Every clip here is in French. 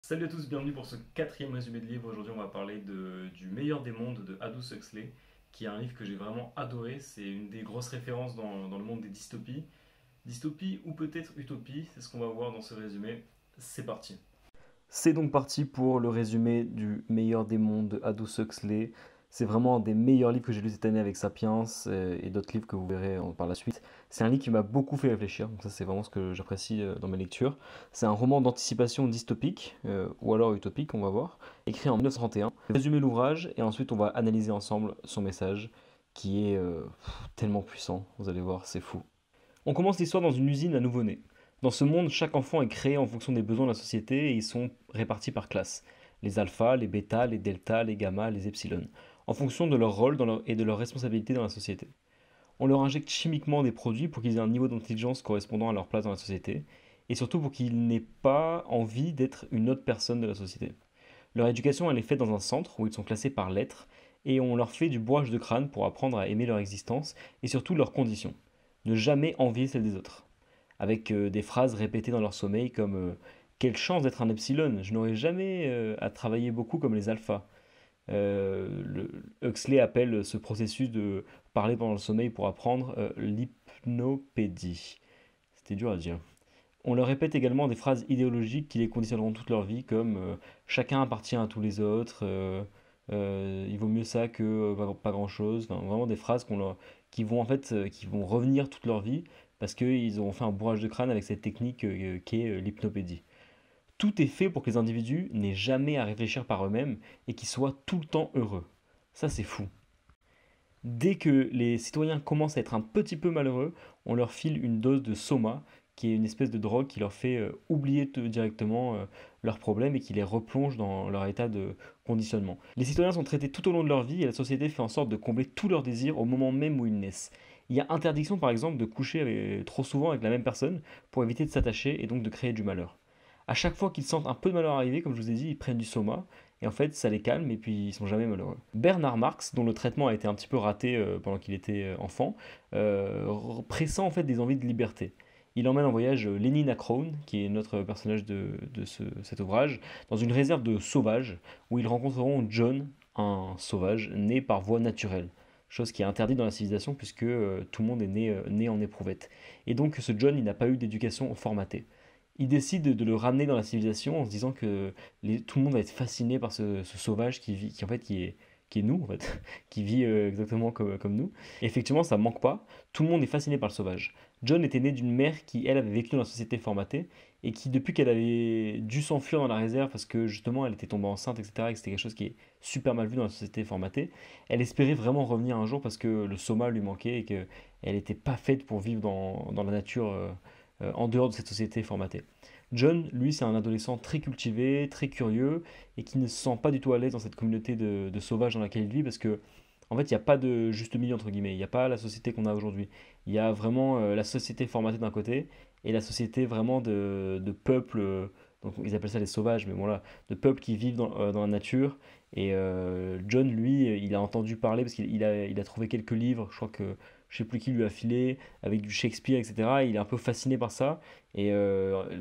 Salut à tous, bienvenue pour ce quatrième résumé de livre. Aujourd'hui, on va parler du meilleur des mondes de Aldous Huxley, qui est un livre que j'ai vraiment adoré. C'est une des grosses références dans le monde des dystopies. Dystopie ou peut-être utopie, c'est ce qu'on va voir dans ce résumé. C'est parti. C'est donc parti pour le résumé du meilleur des mondes de Aldous Huxley. C'est vraiment un des meilleurs livres que j'ai lu cette année avec Sapiens et d'autres livres que vous verrez par la suite. C'est un livre qui m'a beaucoup fait réfléchir, donc ça c'est vraiment ce que j'apprécie dans mes lectures. C'est un roman d'anticipation dystopique, ou alors utopique, on va voir, écrit en 1931. Résumer l'ouvrage et ensuite on va analyser ensemble son message qui est tellement puissant, vous allez voir, c'est fou. On commence l'histoire dans une usine à nouveau-nés. Dans ce monde, chaque enfant est créé en fonction des besoins de la société et ils sont répartis par classe. Les alphas, les bêtas, les deltas, les gammas, les epsilon, en fonction de leur rôle et de leur responsabilité dans la société. On leur injecte chimiquement des produits pour qu'ils aient un niveau d'intelligence correspondant à leur place dans la société, et surtout pour qu'ils n'aient pas envie d'être une autre personne de la société. Leur éducation, elle est faite dans un centre où ils sont classés par lettres, et on leur fait du bourrage de crâne pour apprendre à aimer leur existence et surtout leurs conditions. Ne jamais envier celles des autres. Avec des phrases répétées dans leur sommeil comme quelle chance d'être un epsilon, je n'aurais jamais à travailler beaucoup comme les alphas. Huxley appelle ce processus de parler pendant le sommeil pour apprendre l'hypnopédie. C'était dur à dire. On leur répète également des phrases idéologiques qui les conditionneront toute leur vie, comme chacun appartient à tous les autres, il vaut mieux ça que pas grand-chose. Enfin, vraiment des phrases qui vont en fait, qui vont revenir toute leur vie parce qu'ils auront fait un bourrage de crâne avec cette technique qu'est l'hypnopédie. Tout est fait pour que les individus n'aient jamais à réfléchir par eux-mêmes et qu'ils soient tout le temps heureux. Ça, c'est fou. Dès que les citoyens commencent à être un petit peu malheureux, on leur file une dose de soma, qui est une espèce de drogue qui leur fait oublier directement leurs problèmes et qui les replonge dans leur état de conditionnement. Les citoyens sont traités tout au long de leur vie et la société fait en sorte de combler tous leurs désirs au moment même où ils naissent. Il y a interdiction par exemple de coucher trop souvent avec la même personne pour éviter de s'attacher et donc de créer du malheur. À chaque fois qu'ils sentent un peu de malheur arriver, comme je vous ai dit, ils prennent du soma et en fait, ça les calme et puis ils sont jamais malheureux. Bernard Marx, dont le traitement a été un petit peu raté pendant qu'il était enfant, pressent en fait des envies de liberté. Il emmène en voyage Lénine Akron, qui est notre personnage de cet ouvrage, dans une réserve de sauvages où ils rencontreront John, un sauvage né par voie naturelle. Chose qui est interdite dans la civilisation puisque tout le monde est né en éprouvette. Et donc ce John, il n'a pas eu d'éducation formatée. Il décide de le ramener dans la civilisation en se disant que tout le monde va être fasciné par ce sauvage qui en fait qui est nous en fait, qui vit exactement comme nous. Et effectivement, ça manque pas. Tout le monde est fasciné par le sauvage. John était né d'une mère qui, elle, avait vécu dans la société formatée et qui, depuis qu'elle avait dû s'enfuir dans la réserve parce que justement elle était tombée enceinte, etc., et que c'était quelque chose qui est super mal vu dans la société formatée, elle espérait vraiment revenir un jour parce que le soma lui manquait et qu'elle n'était pas faite pour vivre dans la nature en dehors de cette société formatée. John, lui, c'est un adolescent très cultivé, très curieux, et qui ne se sent pas du tout à l'aise dans cette communauté de sauvages dans laquelle il vit, parce que, en fait, il n'y a pas de juste milieu, entre guillemets. Il n'y a pas la société qu'on a aujourd'hui. Il y a vraiment la société formatée d'un côté, et la société vraiment de peuples, donc ils appellent ça les sauvages, mais bon là, de peuples qui vivent dans la nature. Et John, lui, il a entendu parler, parce qu'il a trouvé quelques livres, je crois que je sais plus qui lui a filé, avec du Shakespeare, etc. Il est un peu fasciné par ça. Et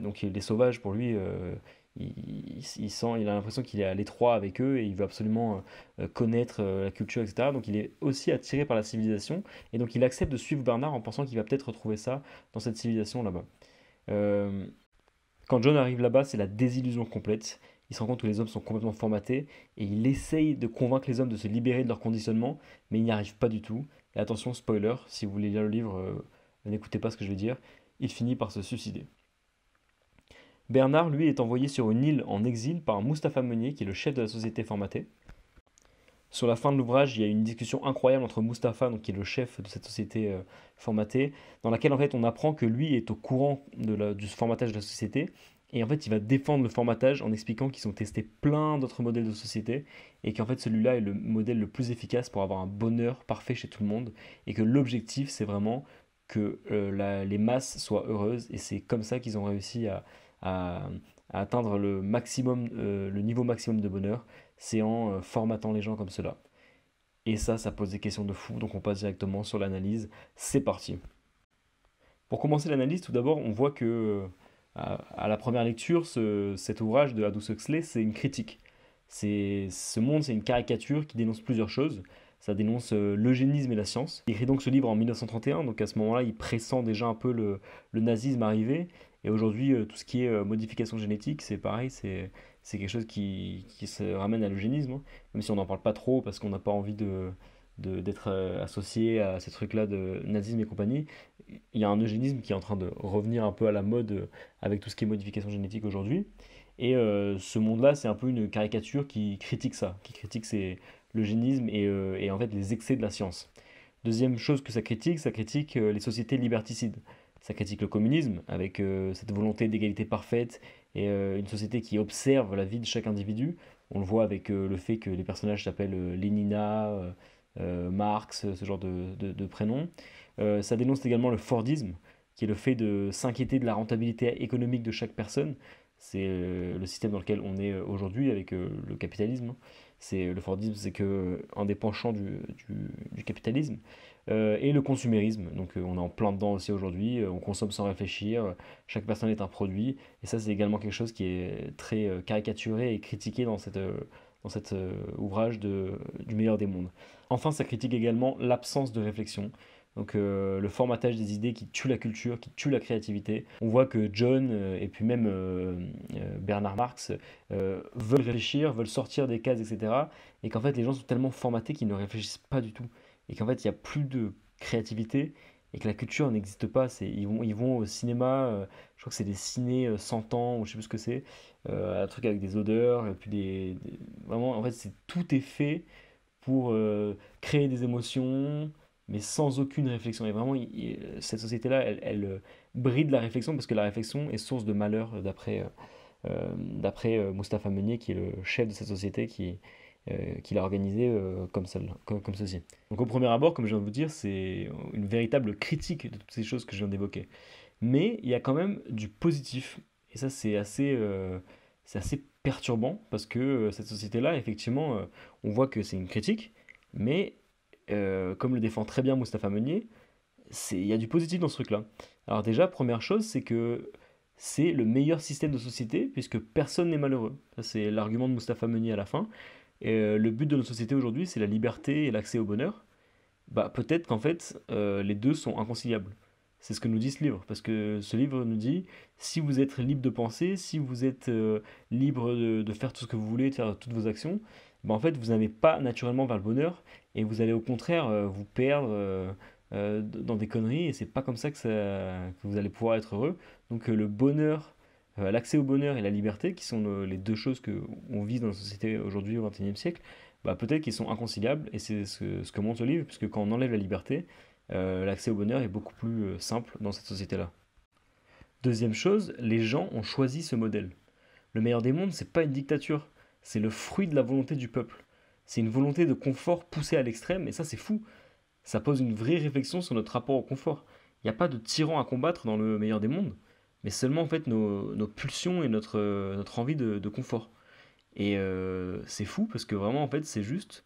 donc les sauvages, pour lui, il a l'impression qu'il est à l'étroit avec eux et il veut absolument connaître la culture, etc. Donc il est aussi attiré par la civilisation et donc il accepte de suivre Bernard en pensant qu'il va peut-être retrouver ça dans cette civilisation là-bas. Euh, Quand John arrive là-bas, c'est la désillusion complète. Il se rend compte que les hommes sont complètement formatés et il essaye de convaincre les hommes de se libérer de leur conditionnement, mais il n'y arrive pas du tout. Et attention, spoiler, si vous voulez lire le livre, n'écoutez pas ce que je vais dire. Il finit par se suicider. Bernard, lui, est envoyé sur une île en exil par Mustapha Meunier, qui est le chef de la société formatée. Sur la fin de l'ouvrage, il y a une discussion incroyable entre Mustapha, donc, qui est le chef de cette société formatée, dans laquelle en fait on apprend que lui est au courant du formatage de la société. Et en fait, il va défendre le formatage en expliquant qu'ils ont testé plein d'autres modèles de société et qu'en fait celui-là est le modèle le plus efficace pour avoir un bonheur parfait chez tout le monde et que l'objectif c'est vraiment que les masses soient heureuses et c'est comme ça qu'ils ont réussi à- à atteindre le maximum, le niveau maximum de bonheur, c'est en formatant les gens comme cela. Et ça pose des questions de fou, donc on passe directement sur l'analyse. C'est parti. Pour commencer l'analyse, tout d'abord, on voit que À la première lecture, cet ouvrage de Aldous Huxley, c'est une critique. Ce monde, c'est une caricature qui dénonce plusieurs choses. Ça dénonce l'eugénisme et la science. Il écrit donc ce livre en 1931, donc à ce moment-là, il pressent déjà un peu le nazisme arrivé. Et aujourd'hui, tout ce qui est modification génétique, c'est pareil, c'est quelque chose qui se ramène à l'eugénisme, hein. Même si on n'en parle pas trop parce qu'on n'a pas envie d'être associé à ces trucs-là de nazisme et compagnie. Il y a un eugénisme qui est en train de revenir un peu à la mode avec tout ce qui est modification génétique aujourd'hui. Et ce monde-là, c'est un peu une caricature qui critique ça, qui critique l'eugénisme et en fait les excès de la science. Deuxième chose que ça critique les sociétés liberticides. Ça critique le communisme avec cette volonté d'égalité parfaite et une société qui observe la vie de chaque individu. On le voit avec le fait que les personnages s'appellent Lénina, Marx, ce genre de prénoms. Ça dénonce également le Fordisme, qui est le fait de s'inquiéter de la rentabilité économique de chaque personne. C'est le système dans lequel on est aujourd'hui avec le capitalisme. Le Fordisme, c'est que un des penchants du capitalisme. Et le consumérisme, donc on est en plein dedans aussi aujourd'hui, on consomme sans réfléchir, chaque personne est un produit, et ça c'est également quelque chose qui est très caricaturé et critiqué dans cet ouvrage du meilleur des mondes. Enfin, ça critique également l'absence de réflexion, donc le formatage des idées qui tue la culture, qui tue la créativité. On voit que John et puis même Bernard Marx veulent réfléchir, veulent sortir des cases, etc. Et qu'en fait les gens sont tellement formatés qu'ils ne réfléchissent pas du tout. Et qu'en fait il n'y a plus de créativité et que la culture n'existe pas. Ils vont au cinéma, je crois que c'est des ciné 100 ans ou je sais plus ce que c'est, un truc avec des odeurs, et puis vraiment en fait tout est fait pour créer des émotions, mais sans aucune réflexion. Et vraiment, cette société-là, elle bride la réflexion parce que la réflexion est source de malheur, d'après Mustapha Meunier, qui est le chef de cette société qui l'a organisée comme ceci. Donc au premier abord, comme je viens de vous dire, c'est une véritable critique de toutes ces choses que je viens d'évoquer. Mais il y a quand même du positif. Et ça, c'est assez perturbant parce que cette société-là, effectivement, on voit que c'est une critique, mais comme le défend très bien Mustapha Meunier, il y a du positif dans ce truc-là. Alors déjà, première chose, c'est que c'est le meilleur système de société puisque personne n'est malheureux. Ça, c'est l'argument de Mustapha Meunier à la fin. Et le but de notre société aujourd'hui, c'est la liberté et l'accès au bonheur. Bah, peut-être qu'en fait, les deux sont inconciliables. C'est ce que nous dit ce livre, parce que ce livre nous dit, si vous êtes libre de penser, si vous êtes libre de faire tout ce que vous voulez, de faire toutes vos actions, bah, en fait, vous n'allez pas naturellement vers le bonheur, et vous allez au contraire vous perdre dans des conneries, et c'est pas comme ça que vous allez pouvoir être heureux. Donc le bonheur, l'accès au bonheur et la liberté, qui sont les deux choses qu'on vise dans la société aujourd'hui au XXIe siècle, bah, peut-être qu'ils sont inconciliables, et c'est ce que montre le livre, puisque quand on enlève la liberté, l'accès au bonheur est beaucoup plus simple dans cette société-là. Deuxième chose, les gens ont choisi ce modèle. Le meilleur des mondes, c'est pas une dictature, c'est le fruit de la volonté du peuple. C'est une volonté de confort poussée à l'extrême, et ça c'est fou. Ça pose une vraie réflexion sur notre rapport au confort. Il n'y a pas de tyran à combattre dans le meilleur des mondes, mais seulement en fait nos pulsions et notre envie de confort. Et c'est fou parce que vraiment en fait c'est juste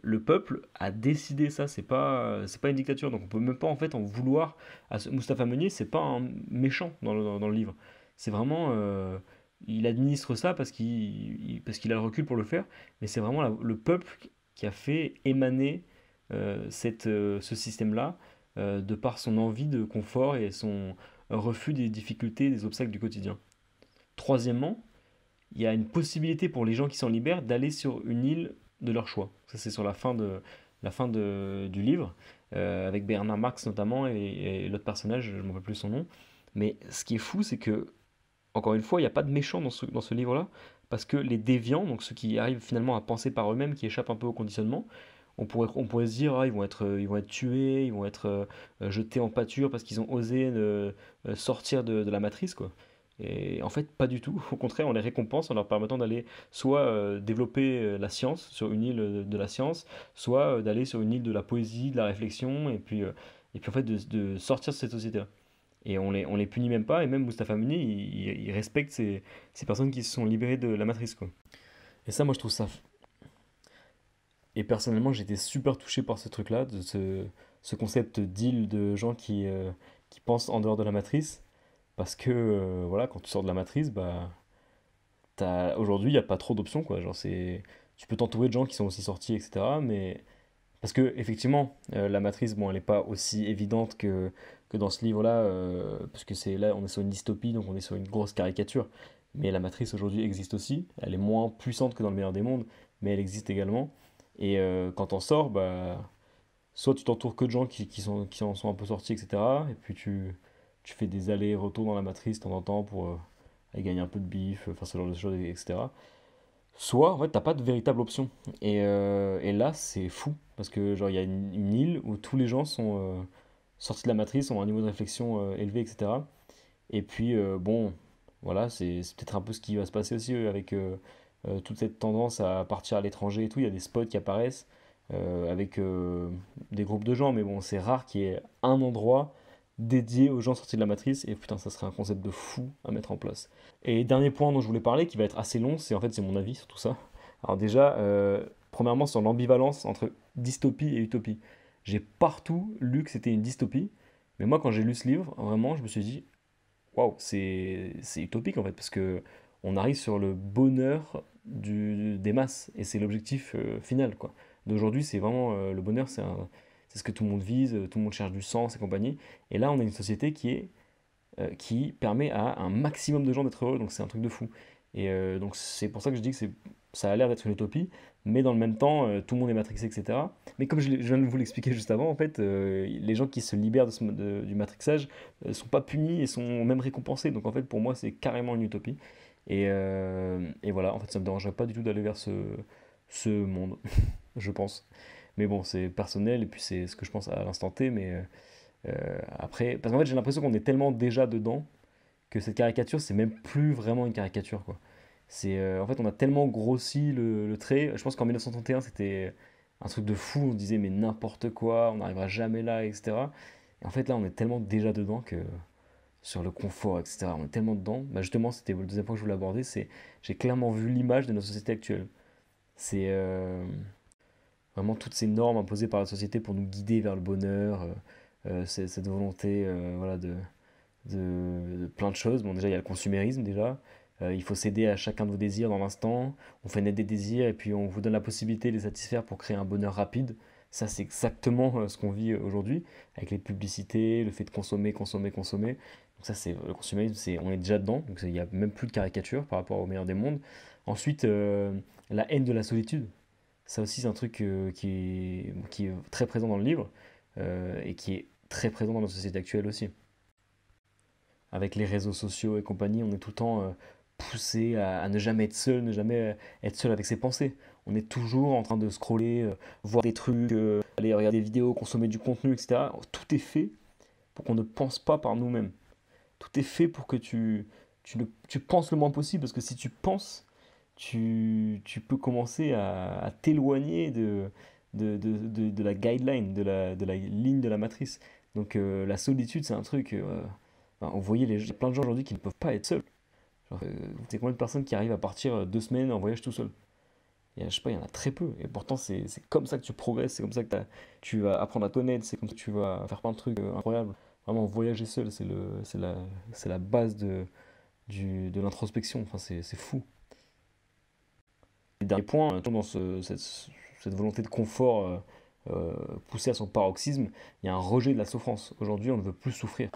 le peuple a décidé ça, c'est pas une dictature, donc on peut même pas en fait en vouloir à Mustapha Meunier, c'est pas un méchant dans le livre. C'est vraiment il administre ça parce qu'il a le recul pour le faire, mais c'est vraiment le peuple qui a fait émaner ce système-là de par son envie de confort et son refus des difficultés, des obstacles du quotidien. Troisièmement, il y a une possibilité pour les gens qui s'en libèrent d'aller sur une île de leur choix. Ça, c'est sur du livre, avec Bernard Marx notamment, et l'autre personnage, je ne me rappelle plus son nom. Mais ce qui est fou, c'est que, encore une fois, il n'y a pas de méchants dans ce livre-là, parce que les déviants, donc ceux qui arrivent finalement à penser par eux-mêmes, qui échappent un peu au conditionnement, on pourrait se dire, ah, ils vont être tués, ils vont être jetés en pâture parce qu'ils ont osé sortir de la matrice, quoi. Et en fait, pas du tout. Au contraire, on les récompense en leur permettant d'aller soit développer la science sur une île de la science, soit d'aller sur une île de la poésie, de la réflexion, et puis en fait de sortir de cette société-là. Et on les punit même pas, et même Mustapha Muni, il respecte ces personnes qui se sont libérées de la matrice, quoi. Et ça, moi, je trouve ça. Et personnellement, j'étais super touché par ce truc-là, de ce concept d'île de gens qui pensent en dehors de la matrice. parce que voilà, quand tu sors de la matrice, bah, aujourd'hui, il n'y a pas trop d'options, quoi. Genre, tu peux t'entourer de gens qui sont aussi sortis, etc. Mais parce que effectivement, la matrice, bon, elle n'est pas aussi évidente que dans ce livre-là, parce que là, on est sur une dystopie, donc on est sur une grosse caricature. Mais la matrice aujourd'hui existe aussi. Elle est moins puissante que dans le meilleur des mondes, mais elle existe également. Et quand on sort, bah, soit tu t'entoures que de gens qui en sont un peu sortis, etc. Et puis tu fais des allers-retours dans la matrice de temps en temps pour aller gagner un peu de bif, faire ce genre de choses, etc. Soit, en fait, t'as pas de véritable option. Et là, c'est fou. Parce que, genre, il y a une île où tous les gens sont sortis de la matrice, ont un niveau de réflexion élevé, etc. Et puis, bon, voilà, c'est peut-être un peu ce qui va se passer aussi avec toute cette tendance à partir à l'étranger et tout. Il y a des spots qui apparaissent avec des groupes de gens, mais bon, c'est rare qu'il y ait un endroit dédié aux gens sortis de la matrice. Et putain, ça serait un concept de fou à mettre en place. Et dernier point dont je voulais parler, qui va être assez long, c'est mon avis sur tout ça. Alors déjà, premièrement, sur l'ambivalence entre dystopie et utopie. J'ai partout lu que c'était une dystopie, mais moi, quand j'ai lu ce livre, vraiment, je me suis dit, waouh, c'est utopique en fait, parce que on arrive sur le bonheur des masses, et c'est l'objectif final, quoi. D'aujourd'hui, c'est vraiment le bonheur, c'est ce que tout le monde vise, tout le monde cherche du sens et compagnie. Et là, on a une société qui permet à un maximum de gens d'être heureux, donc c'est un truc de fou. Et donc c'est pour ça que je dis que ça a l'air d'être une utopie, mais dans le même temps, tout le monde est matrixé, etc. Mais comme je viens de vous l'expliquer juste avant, en fait, les gens qui se libèrent du matrixage ne sont pas punis et sont même récompensés. Donc en fait, pour moi, c'est carrément une utopie. Et voilà, en fait, ça me dérangerait pas du tout d'aller vers ce monde, je pense. Mais bon, c'est personnel et puis c'est ce que je pense à l'instant T, mais après, parce qu'en fait, j'ai l'impression qu'on est tellement déjà dedans que cette caricature, c'est même plus vraiment une caricature, quoi. En fait, on a tellement grossi le trait. Je pense qu'en 1931, c'était un truc de fou. On se disait, mais n'importe quoi, on n'arrivera jamais là, etc. Et en fait, là, on est tellement déjà dedans que sur le confort, etc. On est tellement dedans. Bah, justement, c'était le deuxième point que je voulais aborder. J'ai clairement vu l'image de notre société actuelle. C'est vraiment toutes ces normes imposées par la société pour nous guider vers le bonheur, cette volonté, voilà, de plein de choses. Bon, déjà, il y a le consumérisme, déjà. Il faut céder à chacun de vos désirs dans l'instant. On fait naître des désirs et puis on vous donne la possibilité de les satisfaire pour créer un bonheur rapide. Ça, c'est exactement ce qu'on vit aujourd'hui, avec les publicités, le fait de consommer, consommer, consommer. Donc ça, c'est le consumérisme, on est déjà dedans. Donc il n'y a même plus de caricature par rapport au meilleur des mondes. Ensuite, la haine de la solitude. Ça aussi, c'est un truc qui est très présent dans le livre et qui est très présent dans notre société actuelle aussi. Avec les réseaux sociaux et compagnie, on est tout le temps poussé à ne jamais être seul, ne jamais être seul avec ses pensées. On est toujours en train de scroller, voir des trucs, aller regarder des vidéos, consommer du contenu, etc. Tout est fait pour qu'on ne pense pas par nous-mêmes. Tout est fait pour que tu penses le moins possible, parce que si tu penses, tu peux commencer à t'éloigner de la guideline, de la ligne de la matrice. Donc la solitude, c'est un truc. Enfin, vous voyez, il y a plein de gens aujourd'hui qui ne peuvent pas être seuls. Genre, vous savez combien de personnes qui arrivent à partir 2 semaines en voyage tout seul? Je sais pas, il y en a très peu. Et pourtant, c'est comme ça que tu progresses, c'est comme ça que tu vas apprendre à te connaître, c'est comme ça que tu vas faire plein de trucs incroyables. Vraiment, voyager seul, c'est la base de l'introspection. Enfin, c'est fou. Et dernier point, toujours dans cette volonté de confort poussée à son paroxysme, il y a un rejet de la souffrance. Aujourd'hui, on ne veut plus souffrir.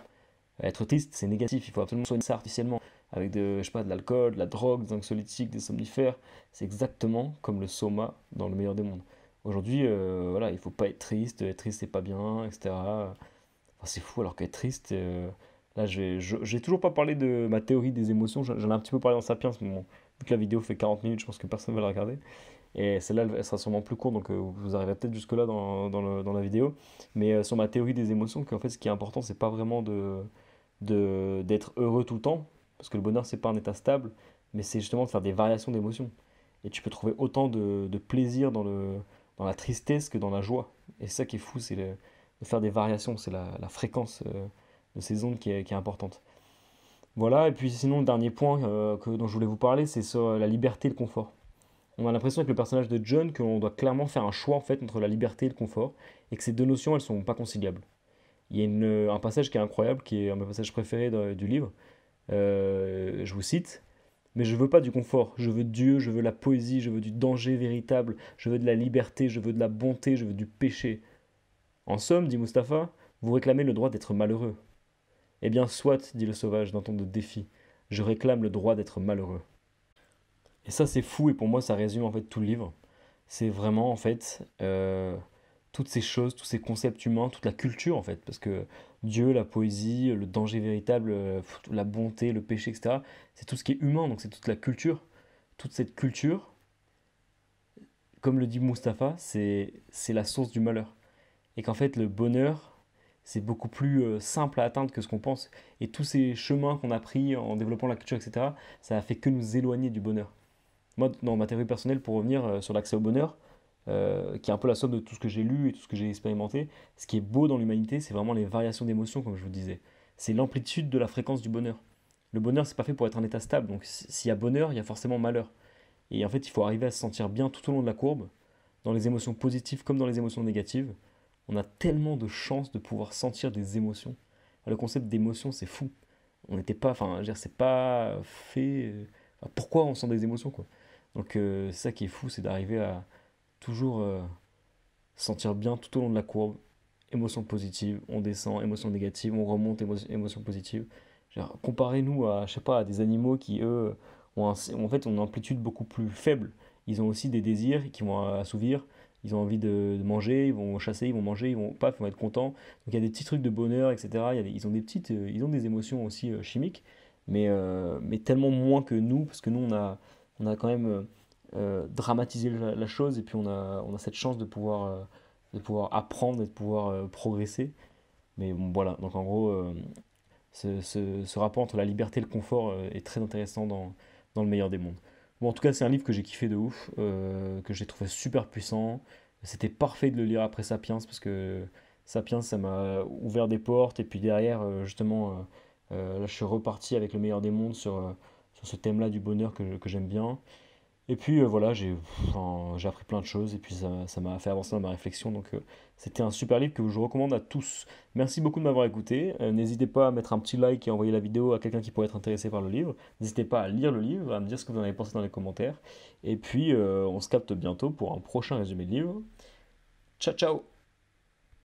Être triste, c'est négatif, il faut absolument soigner ça artificiellement. Avec je sais pas, de l'alcool, de la drogue, des anxiolytiques, des somnifères. C'est exactement comme le soma dans le meilleur des mondes. Aujourd'hui, voilà, il faut pas être triste c'est pas bien, etc. Enfin, c'est fou alors qu'être triste, là j'ai toujours pas parlé de ma théorie des émotions, j'en ai un petit peu parlé dans Sapiens, mais bon, vu que la vidéo fait 40 minutes, je pense que personne ne va la regarder. Et celle-là, elle sera sûrement plus courte, donc vous arriverez peut-être jusque-là dans la vidéo. Mais sur ma théorie des émotions, qu'en fait ce qui est important, c'est pas vraiment d'être heureux tout le temps, parce que le bonheur, c'est pas un état stable, mais c'est justement de faire des variations d'émotions. Et tu peux trouver autant de plaisir dans la tristesse que dans la joie. Et c'est ça qui est fou, de faire des variations, c'est la fréquence de ces ondes qui est importante. Voilà, et puis sinon, le dernier point dont je voulais vous parler, c'est sur la liberté et le confort. On a l'impression avec le personnage de John qu'on doit clairement faire un choix en fait entre la liberté et le confort, et que ces deux notions, elles sont pas conciliables. Il y a un passage qui est incroyable, qui est un de mes passages préférés du livre. je vous cite, mais je veux pas du confort, je veux Dieu, je veux la poésie, je veux du danger véritable, je veux de la liberté, je veux de la bonté, je veux du péché. En somme, dit Mustapha, vous réclamez le droit d'être malheureux. Eh bien, soit, dit le sauvage d'un ton de défi, je réclame le droit d'être malheureux. Et ça, c'est fou, et pour moi, ça résume en fait tout le livre. C'est vraiment en fait toutes ces choses, tous ces concepts humains, toute la culture en fait, parce que Dieu, la poésie, le danger véritable, la bonté, le péché, etc. C'est tout ce qui est humain, donc c'est toute la culture. Toute cette culture, comme le dit Mustapha, c'est la source du malheur. Et qu'en fait, le bonheur, c'est beaucoup plus simple à atteindre que ce qu'on pense. Et tous ces chemins qu'on a pris en développant la culture, etc., ça a fait que nous éloigner du bonheur. Moi, dans ma théorie personnelle, pour revenir sur l'accès au bonheur, qui est un peu la somme de tout ce que j'ai lu et tout ce que j'ai expérimenté, ce qui est beau dans l'humanité, c'est vraiment les variations d'émotions, comme je vous disais. C'est l'amplitude de la fréquence du bonheur. Le bonheur, c'est pas fait pour être un état stable, donc s'il y a bonheur, il y a forcément malheur. Et en fait, il faut arriver à se sentir bien tout au long de la courbe, dans les émotions positives comme dans les émotions négatives. On a tellement de chances de pouvoir sentir des émotions. Le concept d'émotion, c'est fou. On n'était pas, enfin, je veux dire, c'est pas fait. Enfin, pourquoi on sent des émotions, quoi. Donc, c'est ça qui est fou, c'est d'arriver à toujours se sentir bien tout au long de la courbe. Émotion positive, on descend, émotion négative, on remonte, émotion positive. Genre, comparez-nous à, je sais pas, à des animaux qui, eux, en fait, ont une amplitude beaucoup plus faible. Ils ont aussi des désirs qui vont assouvir. Ils ont envie de manger, ils vont chasser, ils vont manger, ils vont, paf, ils vont être contents. Donc il y a des petits trucs de bonheur, etc. Ils ont des petites, ils ont des émotions aussi chimiques, mais tellement moins que nous, parce que nous, on a quand même dramatisé la chose, et puis on a cette chance de pouvoir apprendre et de pouvoir progresser. Mais bon, voilà, donc en gros, ce rapport entre la liberté et le confort est très intéressant dans le meilleur des mondes. Bon, en tout cas, c'est un livre que j'ai kiffé de ouf, que j'ai trouvé super puissant. C'était parfait de le lire après Sapiens, parce que Sapiens, ça m'a ouvert des portes, et puis derrière, justement, là, je suis reparti avec le meilleur des mondes sur ce thème-là du bonheur que j'aime bien. Et puis voilà, j'ai appris plein de choses et puis ça m'a fait avancer dans ma réflexion. Donc c'était un super livre que je recommande à tous. Merci beaucoup de m'avoir écouté. N'hésitez pas à mettre un petit like et envoyer la vidéo à quelqu'un qui pourrait être intéressé par le livre. N'hésitez pas à lire le livre, à me dire ce que vous en avez pensé dans les commentaires. Et puis on se capte bientôt pour un prochain résumé de livre. Ciao ciao!